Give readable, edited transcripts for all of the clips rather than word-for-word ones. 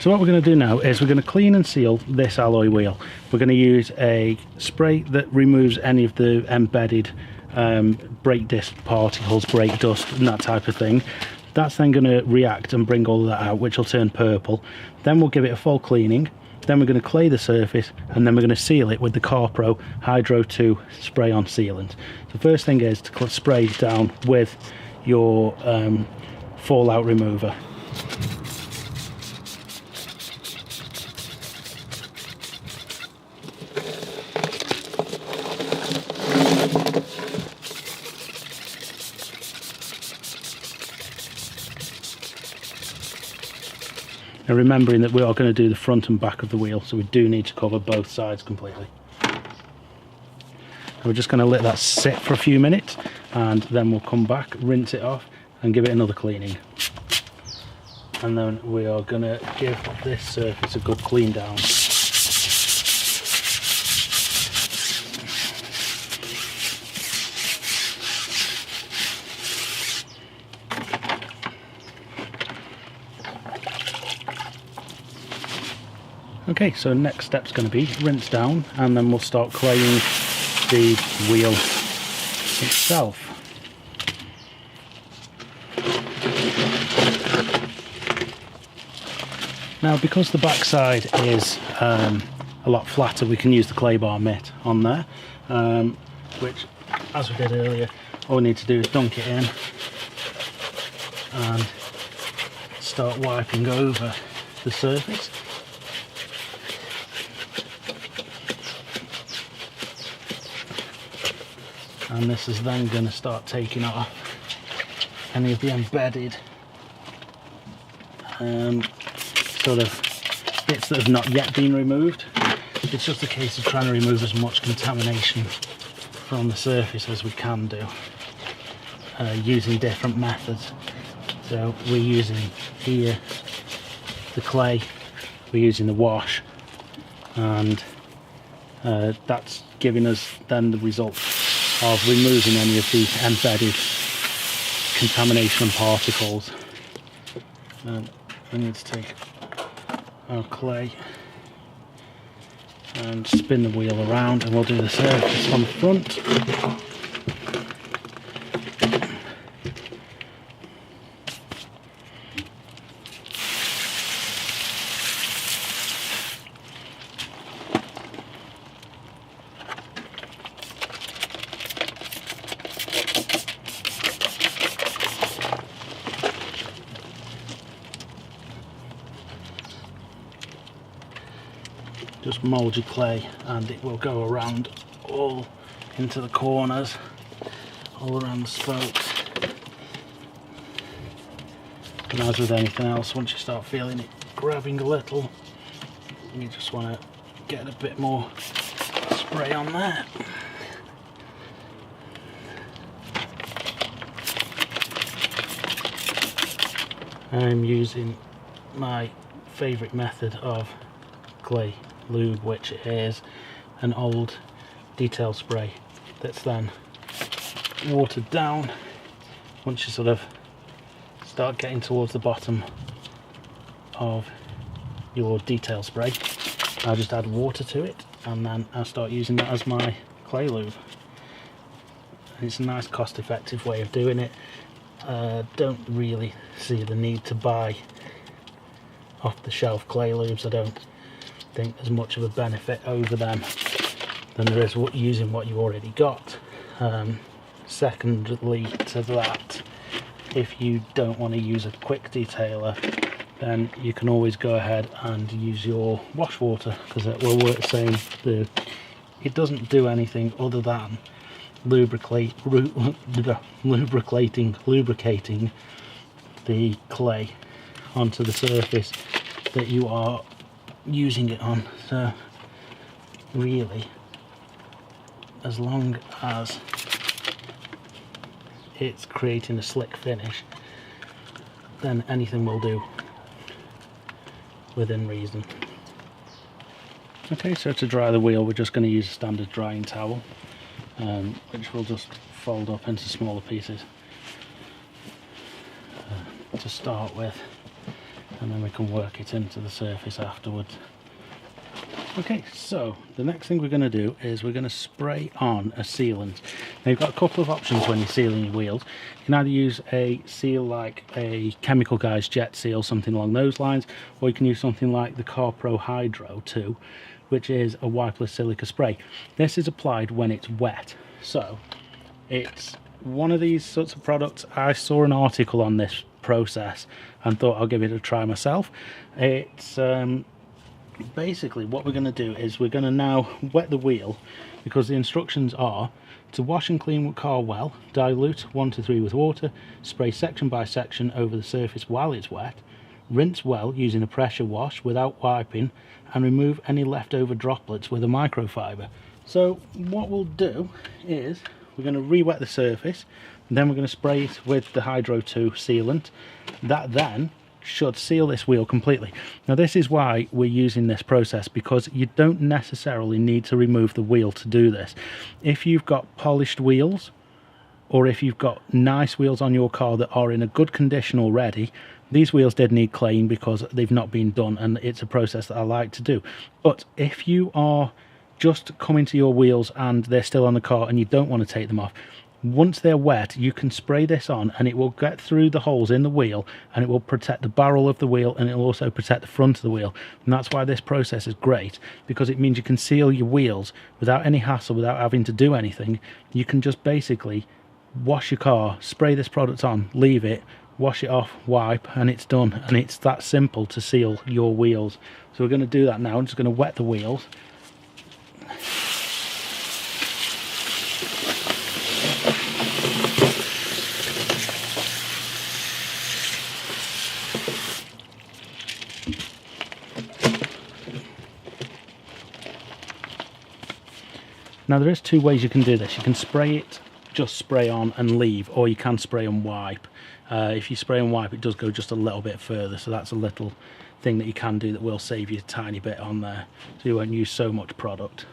So what we're going to do now is we're going to clean and seal this alloy wheel. We're going to use a spray that removes any of the embedded brake disc particles, brake dust and that type of thing. That's then going to react and bring all of that out, which will turn purple. Then we'll give it a full cleaning. Then we're going to clay the surface, and then we're going to seal it with the CarPro HydrO2 spray-on sealant. The first thing is to spray down with your fallout remover. Now remembering that we are going to do the front and back of the wheel, so we do need to cover both sides completely. And we're just going to let that sit for a few minutes, and then we'll come back, rinse it off and give it another cleaning. And then we are going to give this surface a good clean down. Okay, so next step's going to be rinse down, and then we'll start claying the wheel itself. Now, because the backside is a lot flatter, we can use the clay bar mitt on there, which, as we did earlier, all we need to do is dunk it in and start wiping over the surface. And this is then going to start taking off any of the embedded sort of bits that have not yet been removed. It's just a case of trying to remove as much contamination from the surface as we can do, using different methods. So we're using here the clay, we're using the wash, and that's giving us then the result of removing any of the embedded contamination and particles. And we need to take our clay and spin the wheel around, and we'll do the surface on the front. Just mould your clay and it will go around all into the corners, all around the spokes. And as with anything else, once you start feeling it grabbing a little, you just want to get a bit more spray on there. I'm using my favourite method of clay lube, which is an old detail spray that's then watered down. Once you sort of start getting towards the bottom of your detail spray, I'll just add water to it, and then I'll start using that as my clay lube. And it's a nice cost-effective way of doing it. Don't really see the need to buy off-the-shelf clay lubes. I don't think there's much of a benefit over them than there is using what you already got. Secondly to that, if you don't want to use a quick detailer, then you can always go ahead and use your wash water, because it will work the same. It doesn't do anything other than lubricating the clay onto the surface that you are using it on. So really, as long as it's creating a slick finish, then anything will do within reason. Okay, so to dry the wheel, we're just going to use a standard drying towel, which we'll just fold up into smaller pieces to start with. and then we can work it into the surface afterwards. Okay, so the next thing we're going to do is we're going to spray on a sealant. Now you've got a couple of options when you're sealing your wheels. You can either use a seal like a Chemical Guys Jet Seal, something along those lines, or you can use something like the CarPro HydrO2, which is a wipeless silica spray. This is applied when it's wet, so it's one of these sorts of products. I saw an article on this process and thought I'll give it a try myself. It's basically what we're going to do is we're going to now wet the wheel, because the instructions are to wash and clean with car well, dilute 1 to 3 with water, spray section by section over the surface while it's wet, rinse well using a pressure wash without wiping, and remove any leftover droplets with a microfiber. So what we'll do is we're going to re-wet the surface, and then we're going to spray it with the HydrO2 sealant. That then should seal this wheel completely. Now this is why we're using this process, because you don't necessarily need to remove the wheel to do this. If you've got polished wheels, or if you've got nice wheels on your car that are in a good condition already, these wheels did need cleaning because they've not been done, and it's a process that I like to do. But if you are just coming to your wheels and they're still on the car and you don't want to take them off, once they're wet you can spray this on and it will get through the holes in the wheel, and it will protect the barrel of the wheel, and it will also protect the front of the wheel. And that's why this process is great, because it means you can seal your wheels without any hassle, without having to do anything. You can just basically wash your car, spray this product on, leave it, wash it off, wipe, and it's done. And it's that simple to seal your wheels. So we're going to do that now. I'm just going to wet the wheels. Now there is 2 ways you can do this. You can spray it, just spray on and leave, or you can spray and wipe. If you spray and wipe, it does go just a little bit further, so that's a little thing that you can do that will save you a tiny bit on there, so you won't use so much product.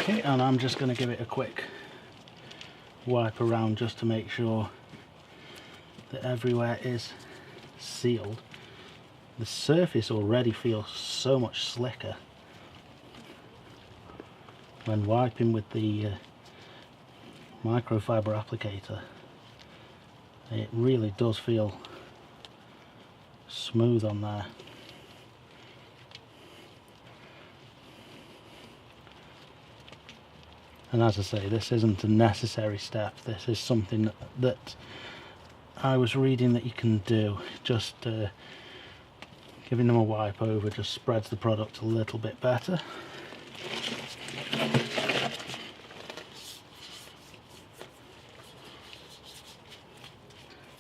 Okay, and I'm just going to give it a quick wipe around just to make sure that everywhere is sealed. The surface already feels so much slicker when wiping with the microfiber applicator. It really does feel smooth on there. And as I say, this isn't a necessary step. This is something that I was reading that you can do. Just giving them a wipe over just spreads the product a little bit better.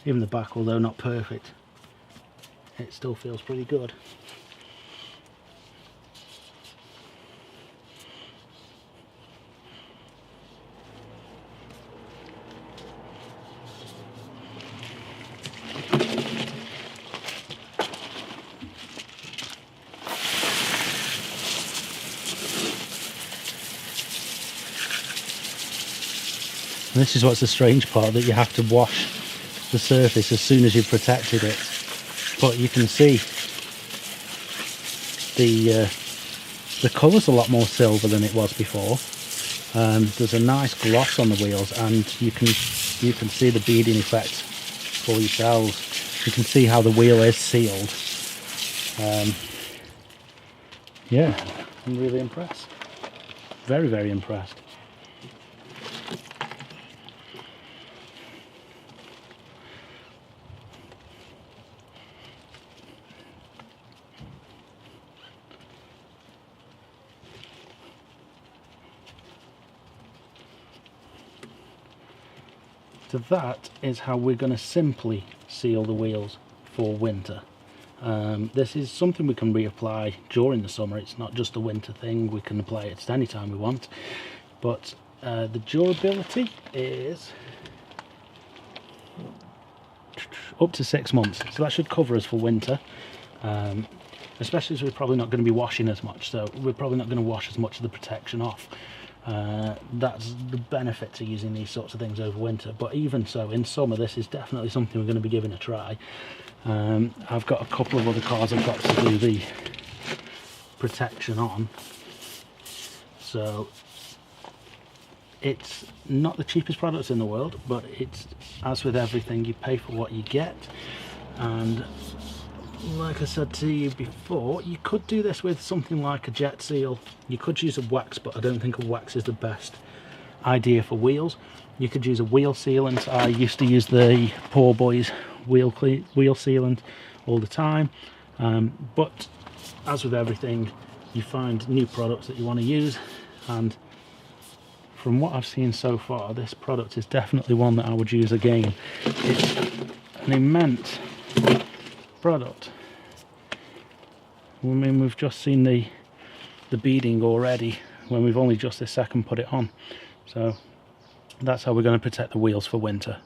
Even the back, although not perfect, it still feels pretty good. And this is what's the strange part, that you have to wash the surface as soon as you've protected it. But you can see the colour's a lot more silver than it was before. There's a nice gloss on the wheels, and you can see the beading effect for yourselves. You can see how the wheel is sealed. Yeah, I'm really impressed. Very, very impressed. So that is how we're going to simply seal the wheels for winter. This is something we can reapply during the summer. It's not just a winter thing, we can apply it at any time we want. But the durability is up to 6 months, so that should cover us for winter, especially as we're probably not going to be washing as much, so we're probably not going to wash as much of the protection off. That's the benefit to using these sorts of things over winter. But even so, in summer, this is definitely something we're going to be giving a try. I've got a couple of other cars I've got to do the protection on, so it's not the cheapest products in the world, but it's, as with everything, you pay for what you get. And like I said to you before, you could do this with something like a jet seal. You could use a wax, but I don't think a wax is the best idea for wheels. You could use a wheel sealant. I used to use the Poor Boys wheel sealant all the time, but as with everything, you find new products that you want to use, and from what I've seen so far, this product is definitely one that I would use again. It's an immense product. I mean, we've just seen the beading already when we've only just this second put it on. So that's how we're going to protect the wheels for winter.